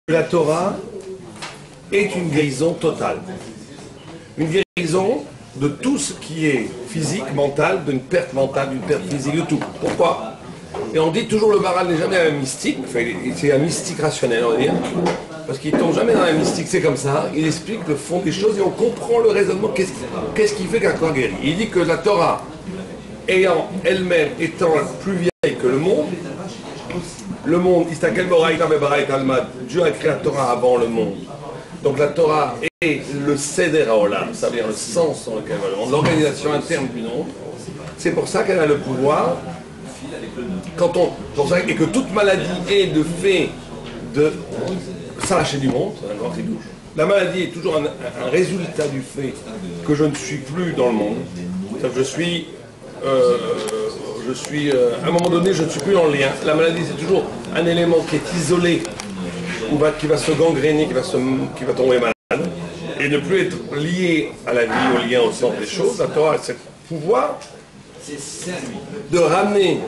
La Torah est une guérison totale. Une guérison de tout ce qui est physique, mental, d'une perte physique, de tout. Pourquoi? Et on dit toujours le Maharal n'est jamais un mystique, enfin, c'est un mystique rationnel, on va dire, parce qu'il ne tombe jamais dans un mystique, c'est comme ça, il explique le fond des choses et on comprend le raisonnement, qu'est-ce qui fait qu'un corps guérit. Il dit que la Torah, ayant elle-même étant plus vieille que le monde, Dieu a créé la Torah avant le monde. Donc la Torah est le Seder HaOlam, ça veut dire le sens dans lequel va le monde, l'organisation interne du monde. C'est pour ça qu'elle a le pouvoir, et que toute maladie est de fait de s'arracher du monde. La maladie est toujours un résultat du fait que je ne suis plus dans le monde. C'est-à-dire que à un moment donné, je ne suis plus en lien. La maladie, c'est toujours un élément qui est isolé, qui va se gangréner, qui va tomber malade, et ne plus être lié à la vie, au lien, au sens des choses. La Torah a ce pouvoir de ramener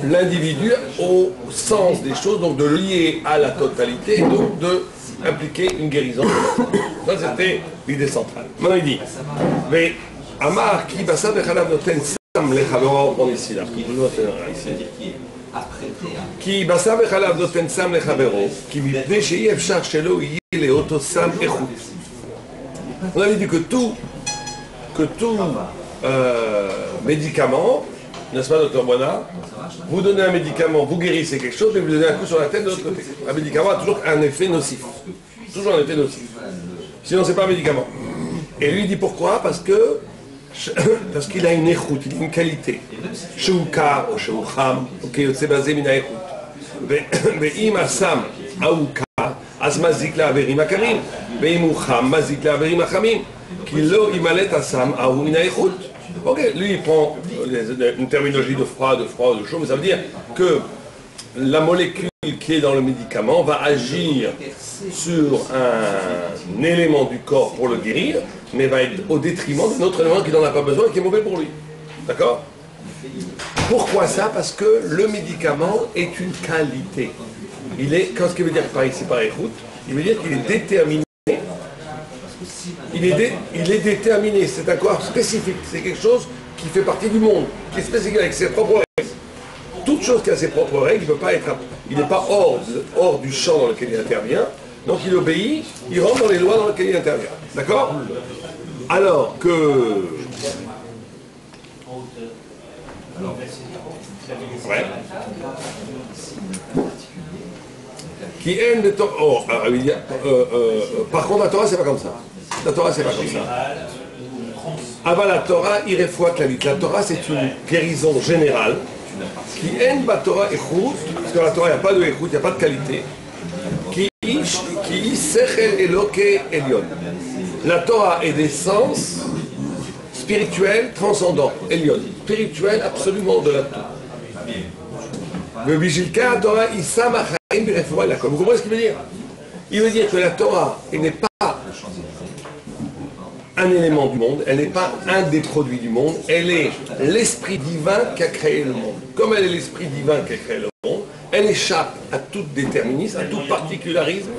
l'individu au sens des choses, donc de lier à la totalité, et donc d'impliquer une guérison. Ça, c'était l'idée centrale. Maintenant, il dit, mais Amar qui basa bechalav noten sam lechavero, on ici là, qui basa bechalav noten sam lechavero, qui mipnei she'i efshar shelo yeh leoto sam echut. On avait dit que tout médicament, n'est-ce pas, docteur Boina, vous donnez un médicament, vous guérissez quelque chose, mais vous donnez un coup sur la tête de l'autre côté. Un médicament a toujours un effet nocif. Toujours un effet nocif. Sinon, c'est pas un médicament. Et lui, il dit pourquoi? Parce qu'il a une échoute, il a une qualité. Sheukar ou sheucham, c'est basé mina échoute. Ve'im asam aoukar, az mazik la'averim akarim. Ve'im ucham mazik la'averim achamim. Ki lo imalet asam aou mina échoute. Ok, lui il prend une terminologie de froid, de chaud, mais ça veut dire que la molécule qui est dans le médicament va agir sur un élément du corps pour le guérir, mais va être au détriment d'un autre élément qui n'en a pas besoin et qui est mauvais pour lui. D'accord? Pourquoi ça? Parce que le médicament est une qualité. Qu'est-ce qu'il veut dire par ici, par écoute? Il veut dire qu'il est déterminé. Il est déterminé, c'est un corps spécifique, c'est quelque chose qui fait partie du monde, qui est spécifique avec ses propres règles. Toute chose qui a ses propres règles, il n'est pas hors du champ dans lequel il intervient, donc il obéit, il rentre dans les lois dans lesquelles il intervient. D'accord? Alors que... Ouais. Qui aime de temps... par contre, la Torah, c'est pas comme ça. La Torah, c'est pas comme ça. Avant la Torah, irefouat la La Torah, c'est une guérison générale. Qui aime la Torah échoute, parce que la Torah, il n'y a pas de échoute, il n'y a pas de qualité. Qui sechel eloke elion. La Torah est des sens spirituels transcendants. Elion. Spirituel absolument de la Torah. Le Bijilka, la Torah, Issam Achaim Birefouat la. Vous comprenez ce qu'il veut dire? Il veut dire que la Torah, elle n'est pas un élément du monde, elle n'est pas un des produits du monde, elle est l'esprit divin qui a créé le monde. Comme elle est l'esprit divin qui a créé le monde, elle échappe à tout déterminisme, à tout particularisme,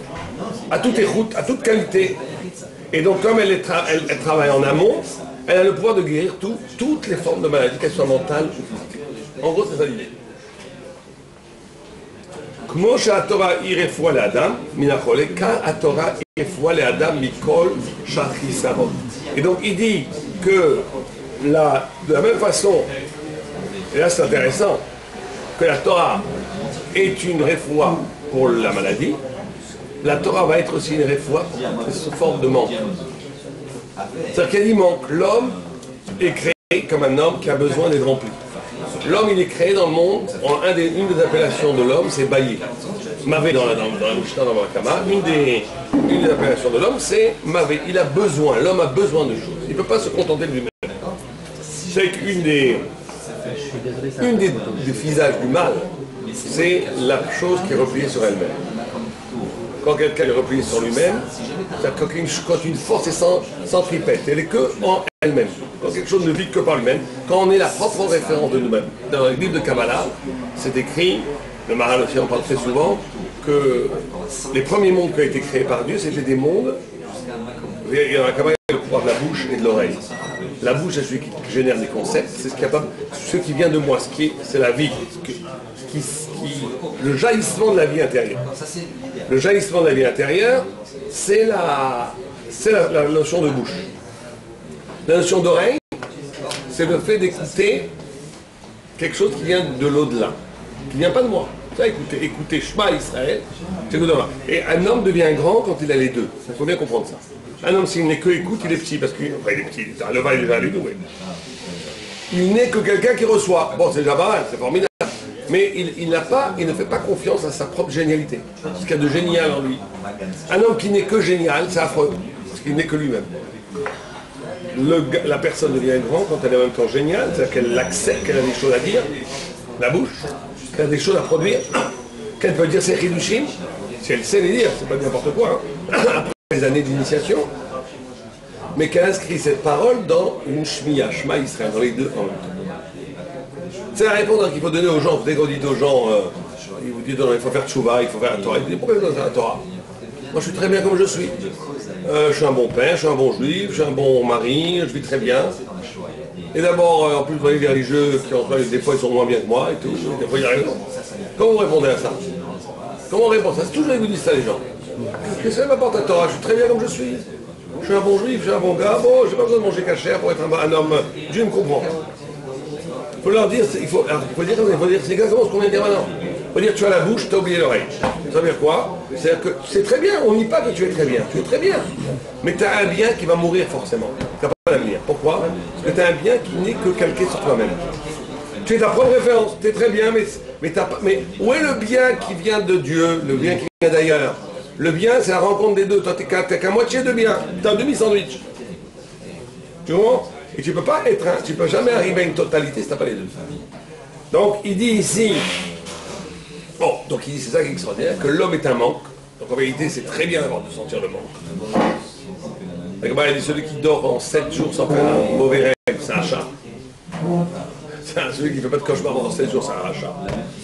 à toute écoute, à toute qualité. Et donc comme elle travaille en amont, elle a le pouvoir de guérir toutes les formes de maladies, qu'elles soient mentales ou physiques. En gros, c'est ça l'idée. כמו שהתורה היא רפואה לאדם מן החולה, כך התורה היא רפואה לאדם מכל שהחיסרון. Et donc il dit que de la même façon, et là c'est intéressant, que la Torah est une refoua pour la maladie, la Torah va être aussi une refoua pour toutes les formes de manque. C'est-à-dire qu'il y a du manque. L'homme est créé comme un homme qui a besoin d'être rempli. L'homme, il est créé dans le monde, une des appellations de l'homme, c'est Baïe. Mavé dans la Mishnah, dans la Kama, une des appellations de l'homme, c'est Mavé. Il a besoin, l'homme a besoin de choses. Il ne peut pas se contenter de lui-même. C'est qu'une des visages du mal, c'est la chose qui est repliée sur elle-même. Quand quelqu'un est replié sur lui-même, c'est-à-dire quand une force est sans tripette, elle est que en elle-même. Quand quelque chose ne vit que par lui-même, quand on est la propre référence de nous-mêmes. Dans le livre de Kabbalah, c'est écrit, le Maharal aussi en parle très souvent, que les premiers mondes qui ont été créés par Dieu, c'était des mondes. Il y a quand même le pouvoir de la bouche et de l'oreille. La bouche, c'est celui qui génère des concepts, c'est ce qui vient de moi, c'est la vie, le jaillissement de la vie intérieure. Le jaillissement de la vie intérieure, c'est la notion de bouche. La notion d'oreille, c'est le fait d'écouter quelque chose qui vient de l'au-delà, qui ne vient pas de moi. Ça, écouter Shema Israël, c'est au-delà. Et un homme devient grand quand il a les deux. Il faut bien comprendre ça. Un homme, s'il n'est que écoute, il est petit, parce qu'il est petit, le va, il est doué. Il n'est que quelqu'un qui reçoit. Bon, c'est déjà pas mal, c'est formidable. Mais il ne fait pas confiance à sa propre génialité. Ce qu'il y a de génial en lui. Un homme qui n'est que génial, c'est affreux. Parce qu'il n'est que lui-même. La personne devient grand quand elle est en même temps géniale, c'est-à-dire qu'elle accepte qu'elle a des choses à dire, la bouche, qu'elle a des choses à produire, qu'elle peut dire ses chidushim, si elle sait les dire, c'est pas n'importe quoi. Après les années d'initiation, mais qu'elle inscrit cette parole dans une shmiya, Shema Israël, dans les deux en même temps. C'est la réponse qu'il faut donner aux gens. Dès qu'on dit aux gens, ils vous disent il faut faire tchouva, il faut faire la Torah. Ils disent pourquoi je dois faire la Torah? Moi je suis très bien comme je suis. Je suis un bon père, je suis un bon juif, je suis un bon mari, je vis très bien. Et d'abord, en plus, vous voyez les religieux qui en des fois ils sont moins bien que moi et tout. Des fois ils arrivent. Comment vous répondez à ça? Comment on répond à ça? C'est toujours ils vous disent ça les gens. Qu'est-ce que ça m'apporte la Torah? Je suis très bien comme je suis. Je suis un bon juif, je suis un bon gars. Bon, j'ai pas besoin de manger cachère pour être un homme. Dieu me comprend. Il faut leur dire, il faut dire, c'est exactement ce qu'on vient de dire maintenant. Il faut dire, tu as la bouche, tu as oublié l'oreille. Ça veut dire quoi? C'est-à-dire que c'est très bien, on ne dit pas que tu es très bien, tu es très bien. Mais tu as un bien qui va mourir forcément. Tu n'as pas d'avenir. Pourquoi? Parce que tu as un bien qui n'est que calqué sur toi-même. Tu es ta propre référence, tu es très bien, mais où est le bien qui vient de Dieu, le bien qui vient d'ailleurs? Le bien, c'est la rencontre des deux. Toi, tu n'es qu'à moitié de bien. Tu as un demi-sandwich. Tu vois? Et tu peux jamais arriver à une totalité si tu n'as pas les deux. Donc, il dit ici, donc il dit, c'est ça qui est extraordinaire, que l'homme est un manque. Donc en réalité, c'est très bien d'avoir de sentir le manque. Il dit, celui qui dort en 7 jours sans faire un mauvais rêve, c'est un chat. Celui qui ne fait pas de cauchemar pendant 7 jours, c'est un rachat.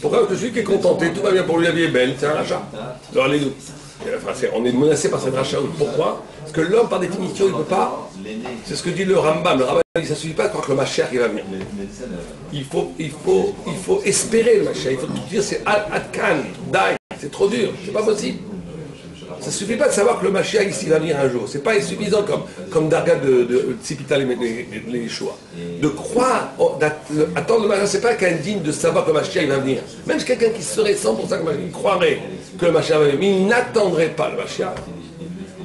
Pourquoi? Parce que celui qui est contenté, tout va bien pour lui, la vie est belle, c'est un rachat. Alors allez-nous. On est menacé par cette rachat. Pourquoi? Parce que l'homme, par définition, il ne peut pas. C'est ce que dit le Rambam. Le Rambam dit, ça ne suffit pas de croire que le Mashiach va venir. Il faut espérer le Mashiach. Il faut dire, c'est Adkan, Dai. C'est trop dur, c'est pas possible. Ça ne suffit pas de savoir que le Mashiach ici va venir un jour. C'est pas insuffisant comme Darga de Tzipita les choix. De croire, attendre le Mashiach, c'est pas qu'indigne de savoir que le Mashiach va venir. Même quelqu'un qui serait 100% que le Mashiach, il croirait que le Mashiach va venir, mais il n'attendrait pas le Mashiach.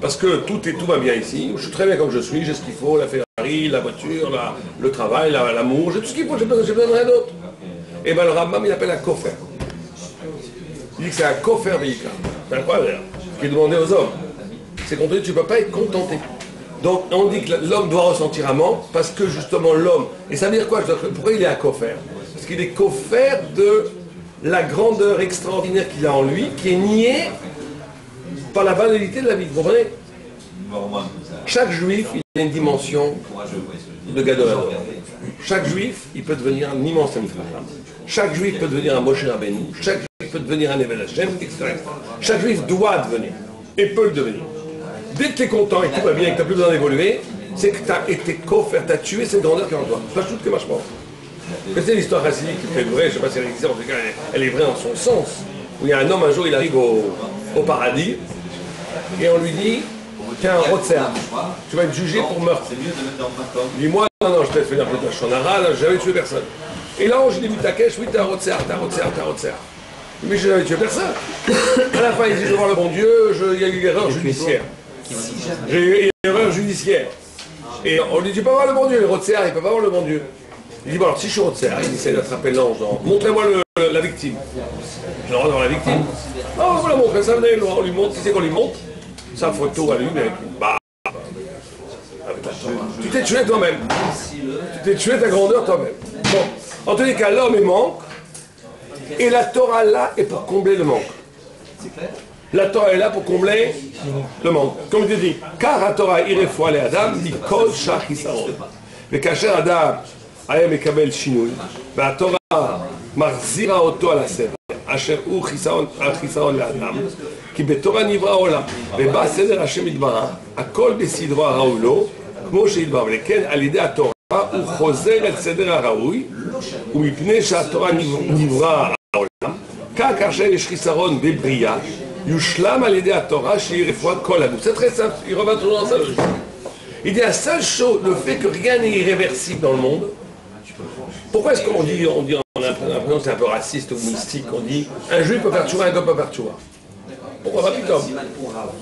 Parce que tout va bien ici, je suis très bien comme je suis, j'ai ce qu'il faut, la Ferrari, la voiture, le travail, l'amour, j'ai tout ce qu'il faut, j'ai besoin de rien d'autre. Et bien le Rambam, il appelle un kofer. Il dit que c'est un kofer véhicule. C'est incroyable. Ce qui est demandé aux hommes. C'est qu'on te dit tu ne peux pas être contenté. Donc on dit que l'homme doit ressentir un manque parce que justement l'homme, et ça veut dire quoi? Pourquoi il est un kofer? Parce qu'il est kofer de la grandeur extraordinaire qu'il a en lui, qui est niée par la banalité de la vie. Vous comprenez? Chaque juif, il a une dimension de Gadol. Chaque juif, il peut devenir un immense Mifracham. Chaque juif peut devenir un Moshe Rabbeinu. Chaque juif peut devenir un Eved Hashem, etc. Chaque juif doit devenir, et peut le devenir. Dès que tu es content et que tout va bien et que tu n'as plus besoin d'évoluer, c'est que tu as été coffert, tu as tué cette grandeur qui est en toi. C'est pas tout que vachement. C'est l'histoire racidique qui est vraie, je ne sais pas si elle existe, en tout cas elle est vraie en son sens. Où il y a un homme, un jour, il arrive au paradis, et on lui dit, tiens, un rotser, tu vas être jugé pour meurtre. Il dit, moi, non, je t'ai fait un peu de shonara, j'ai jamais tué personne. Et là, je lui dis, Takesh, oui, t'es un rotser. Mais je n'avais tué personne. À la fin, il dit, je veux voir le bon Dieu, il y a eu une erreur judiciaire. J'ai eu une erreur judiciaire. Et on lui dit, tu peux voir le bon Dieu, les rotser, il ne peut pas voir le bon Dieu. Il dit, bon, alors si je suis rotser, il essaie d'attraper l'ange, montrez-moi la victime. Je rentre dans la victime. Oh, vous la montrez, ça venait, on lui montre, qui c'est qu'on lui montre sa photo à lui, avec une barbe. Tu t'es tué toi-même. Tu t'es tué ta grandeur toi-même. Bon, en tous les cas, l'homme est manque, et la Torah là est pour combler le manque. La Torah est là pour combler le manque. Comme tu dis, car la Torah irefou ale Adam, mikol shach hisaron. Mais kasher Adam היה מקבל שינוי, והתורה מחזירה אותו על הסדר. אשר הוא חיסרון לאדם, כי בתורה נברא העולם, ובא סדר השם יתברך, הכל בסדרו הראוי לו, כמו שהתברא, ולכן על ידי התורה הוא חוזר את סדר הראוי, ומפני שהתורה נברא העולם, כך כאשר יש חיסרון בבריאה, יושלם על ידי התורה שהיא רפואת כל הגוף. C'est très simple, il revient toujours dans sa logique. Il dit la seule chose, le fait que rien n'est irréversible dans le monde. Pourquoi est-ce qu'on dit, on a l'impression que c'est un peu raciste ou mystique, on dit un juif peut faire tchouva, un goy peut faire tchouva. Pourquoi pas plutôt?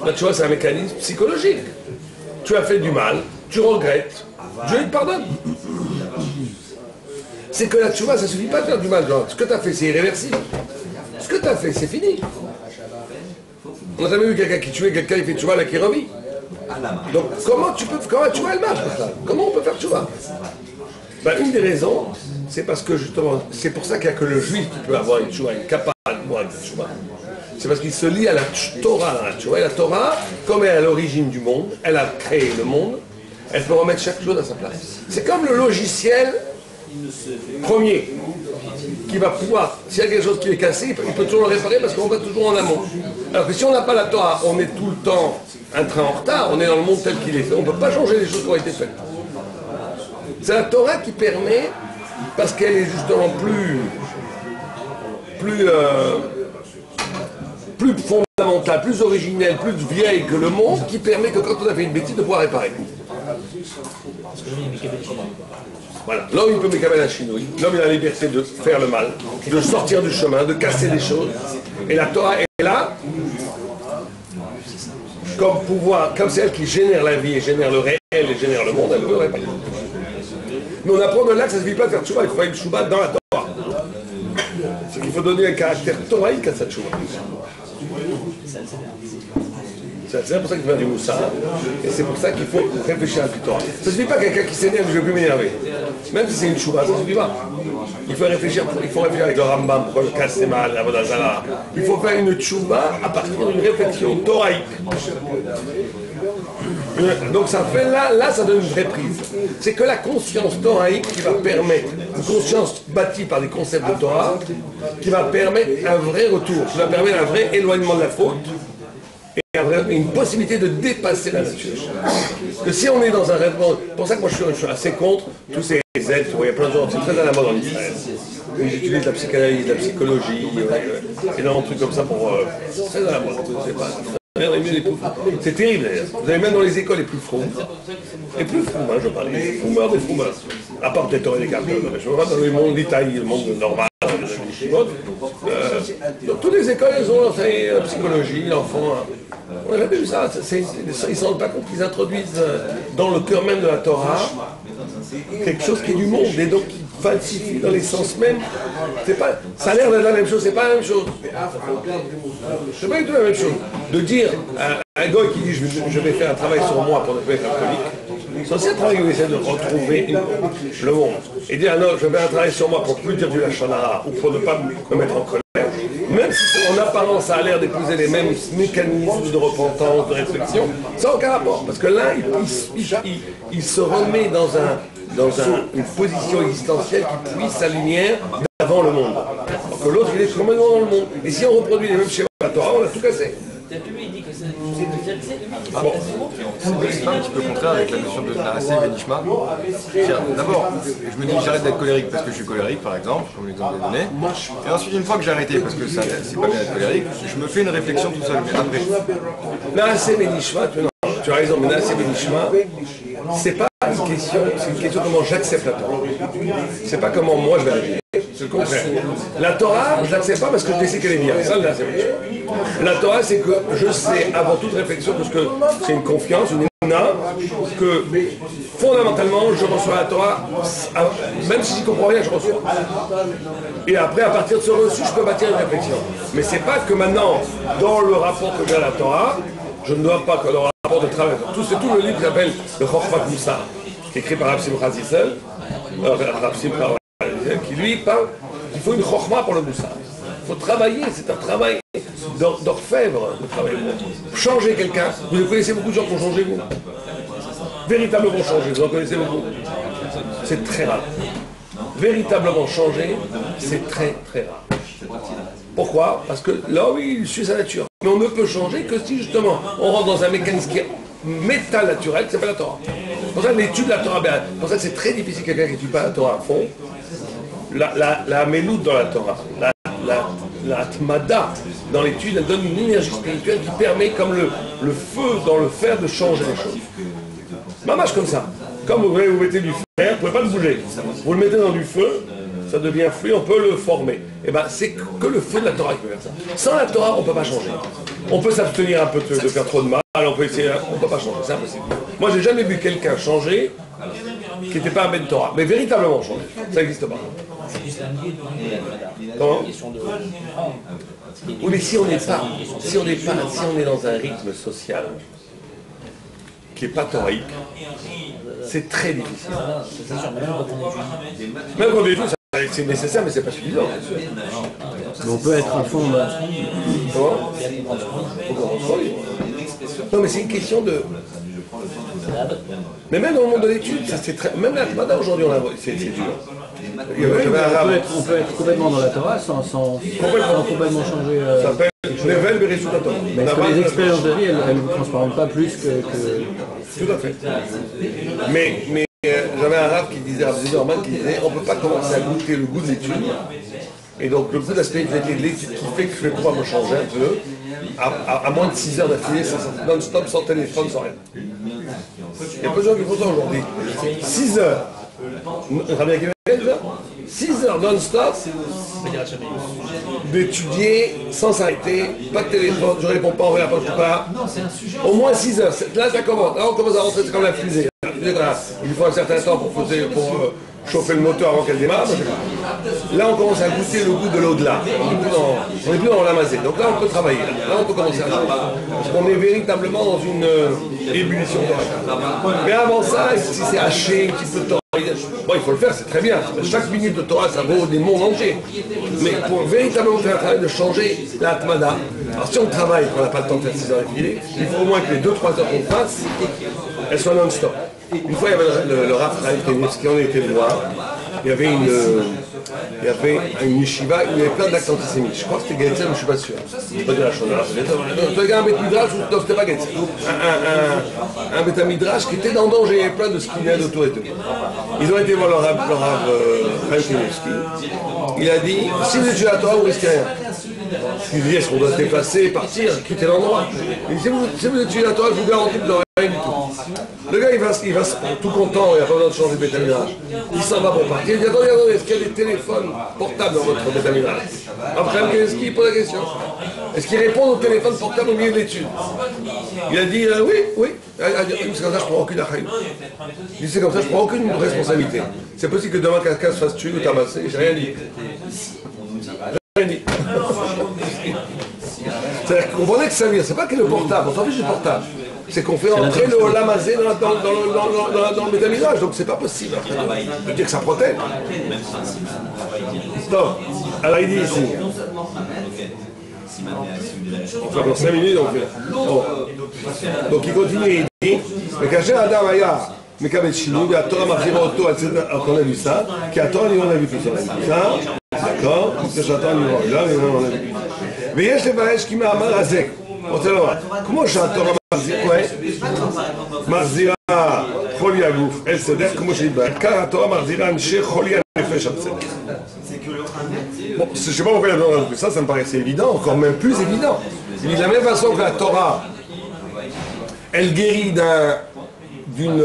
La tchouva c'est un mécanisme psychologique. Tu as fait du mal, tu regrettes, Dieu il te pardonne. C'est que la tchouva ça suffit pas de faire du mal, genre, ce que tu as fait c'est irréversible. Ce que tu as fait c'est fini. On n'a jamais vu quelqu'un qui tuait quelqu'un, il fait tchouva là qui revit. Donc comment tchouva elle marche? Comment on peut faire tchouva? Ben, une des raisons, c'est parce que justement, c'est pour ça qu'il n'y a que le juif qui peut avoir une tchouva, une capable de tchouva. C'est parce qu'il se lie à la Torah dans la tchouva. Et la Torah, comme elle est à l'origine du monde, elle a créé le monde, elle peut remettre chaque chose à sa place. C'est comme le logiciel premier qui va pouvoir, s'il y a quelque chose qui est cassé, il peut toujours le réparer parce qu'on va toujours en amont. Alors que si on n'a pas la Torah, on est tout le temps un train en retard, on est dans le monde tel qu'il est fait, on ne peut pas changer les choses qui ont été faites. C'est la Torah qui permet, parce qu'elle est justement plus fondamentale, plus originelle, plus vieille que le monde, qui permet que quand on a fait une bêtise, de pouvoir réparer. Voilà, l'homme il peut mécaber la chinouille, l'homme il a la liberté de faire le mal, de sortir du chemin, de casser des choses, et la Torah est là, comme pouvoir, comme c'est elle qui génère la vie et génère le réel et génère le monde, elle peut réparer. Mais on apprend de là que ça ne suffit pas de faire tchouva, il faut faire une tchouva dans la Torah. C'est qu'il faut donner un caractère toraïque à cette tchouva. C'est pour ça qu'il faut faire du moussa, et c'est pour ça qu'il faut réfléchir à la Torah. Ça ne suffit pas quelqu'un qui s'énerve, je ne vais plus m'énerver. Même si c'est une tchouva, ça ne suffit pas. Il faut réfléchir avec le Rambam, pourquoi le casse c'est mal, la Vodazala. Il faut faire une tchouva à partir d'une réflexion toraïque. Donc ça fait là ça donne une vraie prise. C'est que la conscience toraïque qui va permettre, une conscience bâtie par des concepts de Torah, qui va permettre un vrai retour, qui va permettre un vrai éloignement de la faute, et une possibilité de dépasser la nature. Parce que si on est dans un rêve, pour ça que moi je suis assez contre tous ces aides, il y a plein de gens, c'est très à la mode en Israël. Ils utilisent la psychanalyse, la psychologie, énormément de trucs comme ça pour... c'est très à la mode, c'est pas... C'est terrible d'ailleurs. Vous avez même dans les écoles les plus fous, je parle, les froumeurs des froumeurs. À part peut-être les cartes, je me vois dans le monde d'Italie, le monde normal, dans toutes les écoles, ils ont enseigné la psychologie, l'enfant. On n'a jamais vu ça. Ils ne se rendent pas compte qu'ils introduisent dans le cœur même de la Torah quelque chose qui est du monde et donc qui falsifie dans les sens mêmes. Ça a l'air d'être la même chose, c'est pas la même chose. C'est pas du tout la même chose. De dire à un gars qui dit je vais faire un travail sur moi pour ne pas être alcoolique, c'est aussi un travail où il essaie de retrouver le monde. Et dire non, je vais faire un travail sur moi pour plus dire du lachonara ou pour ne pas me mettre en colère. Même si en apparence ça a l'air d'épouser les mêmes mécanismes de repentance, de réflexion, ça n'a aucun rapport. Parce que l'un, il se remet dans une position existentielle qui puise sa lumière d'avant le monde. Alors que l'autre, il est complètement dans le monde. Et si on reproduit les mêmes schémas de la Torah, on a tout cassé. Bon, c'est un petit peu contraire avec la notion de Naaseh Benishma. D'abord, je me dis j'arrête d'être colérique parce que je suis colérique par exemple, comme l'exemple est donné. Et ensuite, une fois que j'ai arrêté parce que ça c'est pas bien d'être colérique, je me fais une réflexion tout seul. Mais après. Naaseh Benishma, tu as raison, mais Naaseh Benishma, c'est pas une question, c'est une question comment j'accepte la Torah. C'est pas comment moi je vais agir. C'est le contraire. La Torah, je ne l'accepte pas parce que je sais qu'elle est bien. Ça, le Naaseh Benishma. La Torah, c'est que je sais avant toute réflexion, parce que c'est une confiance, une émouna, que fondamentalement, je reçois la Torah, même si je ne comprends rien, je reçois. Et après, à partir de ce reçu, je peux bâtir une réflexion. Mais c'est pas que maintenant, dans le rapport que j'ai à la Torah, je ne dois pas que dans le rapport de travail. C'est tout le livre qui s'appelle le Chokhmat Moussa, qui est écrit par Rav Simcha Zissel, qui lui parle qu'il faut une Chokhma pour le Moussa. Il faut travailler, c'est un travail d'orfèvre, de travail. Changer quelqu'un, vous connaissez beaucoup de gens qui ont changé, vous. Véritablement changer, vous en connaissez beaucoup. C'est très rare. Véritablement changer, c'est très très rare. Pourquoi? Parce que l'homme, il suit sa nature. Mais on ne peut changer que si justement on rentre dans un mécanisme qui est méta-naturel, qui s'appelle la Torah. C'est pour ça que l'étude de la Torah, c'est pour ça que c'est très difficile quelqu'un qui n'étudie pas la Torah à fond. La méloute dans la Torah, la atmada dans l'étude, elle donne une énergie spirituelle qui permet, comme le feu dans le fer, de changer les choses. Mamache comme ça. Comme vous mettez du fer, vous ne pouvez pas le bouger. Vous le mettez dans du feu, ça devient fluide, on peut le former. Et bien, c'est que le feu de la Torah qui peut faire ça. Sans la Torah, on ne peut pas changer. On peut s'abstenir un peu de faire trop de mal, on peut essayer, on ne peut pas changer, c'est impossible. Moi, j'ai jamais vu quelqu'un changer qui n'était pas un Ben Torah, mais véritablement changer. Ça n'existe pas. Comment? Oui, mais si on est dans un rythme social qui n'est pas thoraïque, c'est très difficile. Même quand on étudie, c'est nécessaire, mais c'est pas suffisant. Mais on peut être à fond là. Comment? Non, mais c'est une question de... Mais même dans le monde de l'étude, c'est très... Même la Tmada aujourd'hui, c'est dur. Oui, on peut être complètement dans la Torah sans complètement changer. Ça s'appelle Level Bereshut Torah. Mais est-ce que les expériences de vie, elles ne transparent pas plus que... Tout à fait. Mais j'avais un rave qui disait, qui disait, on ne peut pas commencer à goûter le goût de l'étude. Et donc le goût de la spiritualité de l'étude qui fait que je vais pouvoir me changer un peu, à moins de 6 heures d'affilée, non-stop, sans téléphone, sans rien. Il y a peu de gens qui font ça aujourd'hui. 6 heures. 6 heures non-stop d'étudier sans s'arrêter, pas de téléphone, je ne réponds pas, on ne répond pas. Au moins 6 heures. Là, ça commence. Là, on commence à rentrer, c'est comme la fusée. Il faut un certain temps pour chauffer le moteur avant qu'elle démarre. Là, on commence à goûter le goût de l'au-delà. On n'est plus dans l'amazé. Donc là, on peut travailler. Là, on peut commencer à changer. Parce qu'on est véritablement dans une ébullition. Mais avant ça, si c'est haché, un petit peu de temps, bon, il faut le faire, c'est très bien. Chaque minute de Torah, ça vaut des mondes entiers. Mais pour véritablement faire un travail de changer la Atmada, alors si on travaille, qu'on n'a pas le temps de faire 6 heures d'affilée, il faut au moins que les 2-3 heures qu'on fasse, elles soient non-stop. Une fois, il y avait le Rav Chaim Kanievski, on était le voir. Il y avait une yeshiva où il y avait plein d'actes antisémites. Je crois que c'était Gaëtzel, mais je ne suis pas sûr. Je ne vais pas dire la chose. Tu regardes un Beth Midrash, non, c'était pas Gaëtzel. Un Beth Midrash qui était dans le danger, il y avait plein de skinheads autour et tout. Ils ont été voir le Rav Chaim Kanievski. Il a dit, si vous étudiez la Torah, vous risquez rien. Il dit, est-ce qu'on doit se déplacer, partir, quitter l'endroit? Il dit, si vous étudiez la Torah, je vous garantis que vous n'aurez rien du tout. Le gars, il va tout content, il n'y a pas besoin de changer de Beth Midrash. Il s'en va pour partir. Il dit, attendez, est-ce qu'il y a des téléphones portables dans votre Beth Midrash? Après, il pose la question. Est-ce qu'il répond au téléphone portable au milieu de l'étude? Il a dit, oui. C'est comme ça, je ne prends aucune achaïm. Il dit, c'est comme ça, je ne prends aucune responsabilité. C'est possible que demain, quelqu'un se fasse tuer ou tabasser. J'ai rien dit. J'ai rien dit. C'est-à-dire que vous comprenez que ça veut dire, c'est pas que le portable, on s'en fiche du portable. C'est qu'on fait entrer le lamazé dans le métaminage, donc c'est pas possible de dire que ça protège. Stop. Alors il dit ici. On fait encore 5 minutes, donc il continue, il dit, mais caché Adam Aya, mais qu'avec Chinou, il y a Torah Mahzira Otto, on a vu ça, qui a Torah, on a vu tout ça. Ça, d'accord, que j'attends, là, on a vu. Mais יש לבאש כי מאמר הזה, רוצה לומר, כמו שהתורה מחזירה חולי הגוף אל סדר, כמו שהתבהר, כך התורה מחזירה אנשי חולי הנפש על סדר. Bon, je ne sais pas pourquoi il y a besoin de ça, ça me paraissait évident, encore même plus évident. Il dit de la même façon que la Torah, elle guérit d'une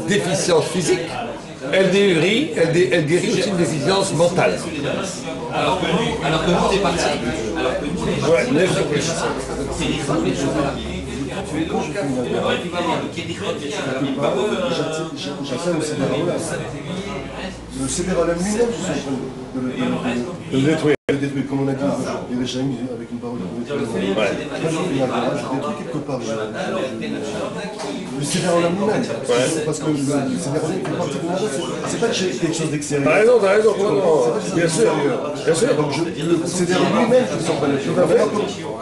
déficience physique, elle guérit aussi une déficience mentale. Alors que nous, t'es parti. Ouais, le Sederalem lui-même, de le détruire. Comme on a dit, il y a déjà mis avec une parole de détruire. Moi, je détruis quelque part. Le Sederalem lui-même. Parce que le Sederalem fait partie de moi. C'est pas que j'ai quelque chose d'extérieur. T'as raison, bien sûr. Donc le Sederalem lui-même, je ne sens pas le Sederalem.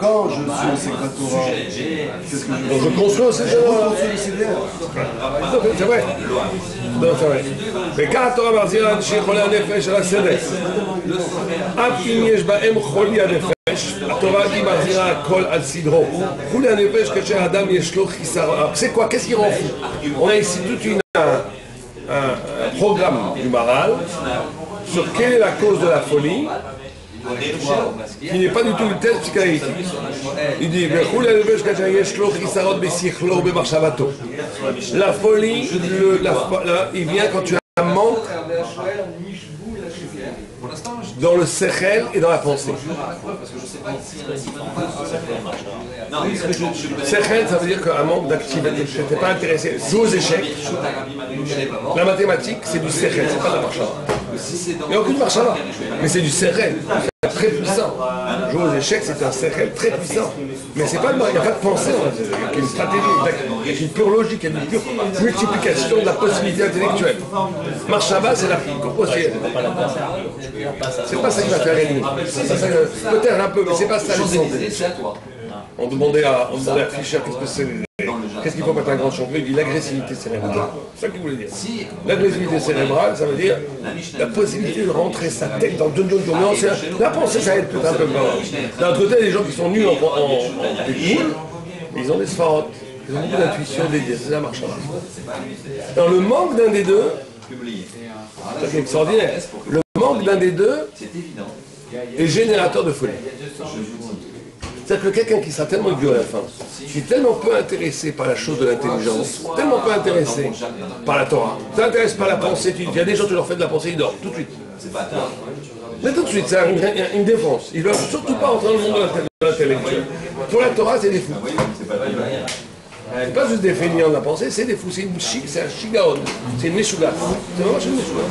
Quand je suis au Secratora, qu'est-ce que je fais? Je construis au Sederalem. Je construis le Sederalem. C'est vrai. וכך התורה מחזירה אנשי חולי הנפש על הסדר. אף אם יש בהם חולי הנפש, התורה היא מחזירה הכל על סדרו. חולי הנפש כאשר האדם יש לו חיסרון. C'est quoi? Qu'est-ce qui rend fou? On a ici tout un programme du Maral sur quelle est la cause de la folie, qui n'est pas du tout le test psychanalytique. Il dit la folie, il vient quand tu as un manque dans le sechel et dans la pensée. Sechel, ça veut dire qu'un manque d'activité. Je n'étais pas intéressé. Jouer aux échecs, la mathématique, c'est du sechel, c'est pas de la marchava. Il n'y a aucune marchava, mais c'est du sechel. Très puissant. Jouer aux échecs, c'est un sechel très puissant. Mais c'est pas, il n'y a pas de pensée, il y a une stratégie, il y a une pure logique, il y a une pure multiplication de la possibilité intellectuelle. Marchava, c'est la possibilité. C'est pas ça qui va faire gagner. Peut-être un peu, mais c'est pas ça l'essentiel. On demandait à Fischer qu'est-ce qu'il faut pour être un grand champion. Il dit l'agressivité cérébrale. C'est ça qu'il voulait dire. L'agressivité cérébrale, ça veut dire la possibilité de rentrer sa tête dans le la pensée, ça aide peut-être un peu. D'un autre côté, les gens qui sont nuls en écoute, ils ont des spharotes, ils ont beaucoup d'intuition, ça marche pas. Dans le manque d'un des deux, c'est extraordinaire. Le manque d'un des deux est générateur de folie. C'est-à-dire que quelqu'un qui sera tellement idiot à la fin, qui est tellement peu intéressé par la chose de l'intelligence, tellement peu intéressé par la Torah, t'intéresse par la pensée, il y a des gens, tu leur fais de la pensée, ils dorment tout de suite. Mais tout de suite, c'est une défense. Ils ne doivent surtout pas entrer dans le monde de l'intellectuel. Pour la Torah, c'est des fous. C'est pas juste des feignants de la pensée, c'est des fous, c'est un shigaon, c'est une meshuga. C'est vraiment une meshuga.